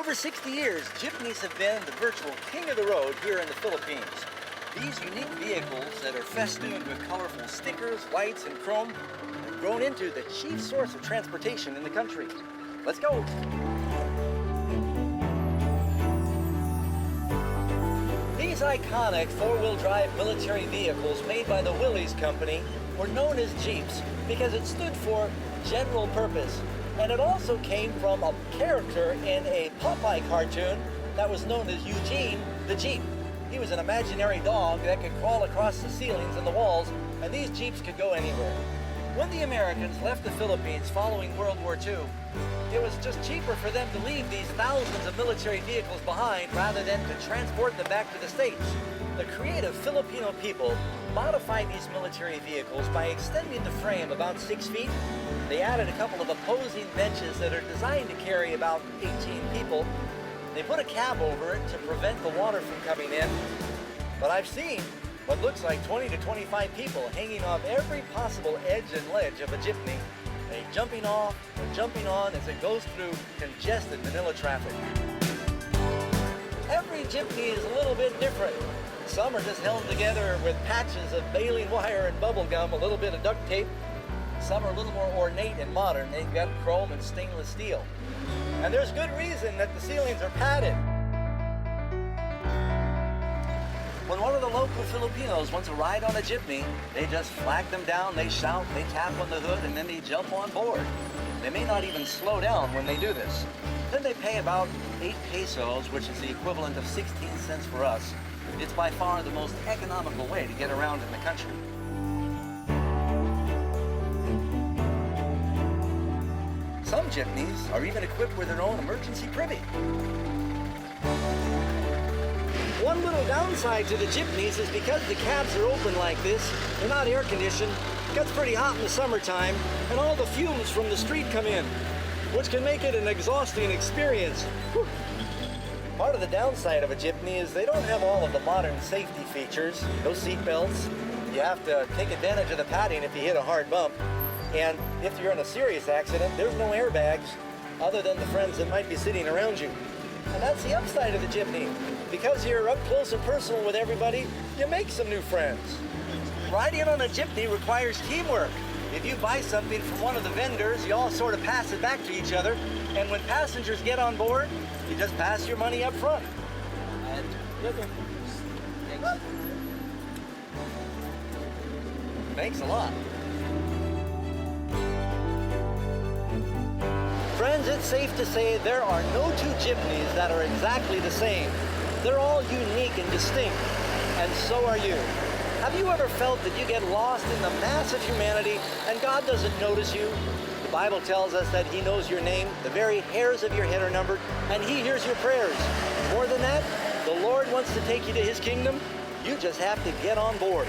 over 60 years, jeepneys have been the virtual king of the road here in the Philippines. These unique vehicles that are festooned with colorful stickers, lights, and chrome have grown into the chief source of transportation in the country. Let's go! These iconic four-wheel drive military vehicles made by the Willys Company were known as Jeeps because it stood for General Purpose. And it also came from a character in a Popeye cartoon that was known as Eugene the Jeep. He was an imaginary dog that could crawl across the ceilings and the walls, and these Jeeps could go anywhere. When the Americans left the Philippines following World War II, it was just cheaper for them to leave these thousands of military vehicles behind rather than to transport them back to the States. The creative Filipino people modified these military vehicles by extending the frame about 6 feet. They added a couple of opposing benches that are designed to carry about 18 people. They put a cab over it to prevent the water from coming in. But I've seen what looks like 20 to 25 people hanging off every possible edge and ledge of a jeepney. They jumping off or jumping on as it goes through congested Manila traffic. Every jeepney is a little bit different. Some are just held together with patches of baling wire and bubble gum, a little bit of duct tape. Some are a little more ornate and modern. They've got chrome and stainless steel. And there's good reason that the ceilings are padded. When one of the local Filipinos wants a ride on a jeepney, they just flag them down, they shout, they tap on the hood, and then they jump on board. They may not even slow down when they do this. Then they pay about 8 pesos, which is the equivalent of 16 cents for us. It's by far the most economical way to get around in the country. Some jeepneys are even equipped with their own emergency privy. One little downside to the jeepneys is because the cabs are open like this, they're not air conditioned, it gets pretty hot in the summertime, and all the fumes from the street come in, which can make it an exhausting experience. Whew. Part of the downside of a jeepney is they don't have all of the modern safety features. No seat belts. You have to take advantage of the padding if you hit a hard bump. And if you're in a serious accident, there's no airbags other than the friends that might be sitting around you. And that's the upside of the jeepney. Because you're up close and personal with everybody, you make some new friends. Riding on a jeepney requires teamwork. If you buy something from one of the vendors, you all sort of pass it back to each other. And when passengers get on board, you just pass your money up front. Thanks a lot. Friends, it's safe to say there are no two jeepneys that are exactly the same. They're all unique and distinct, and so are you. Have you ever felt that you get lost in the mass of humanity and God doesn't notice you? The Bible tells us that He knows your name, the very hairs of your head are numbered, and He hears your prayers. More than that, the Lord wants to take you to His kingdom. You just have to get on board.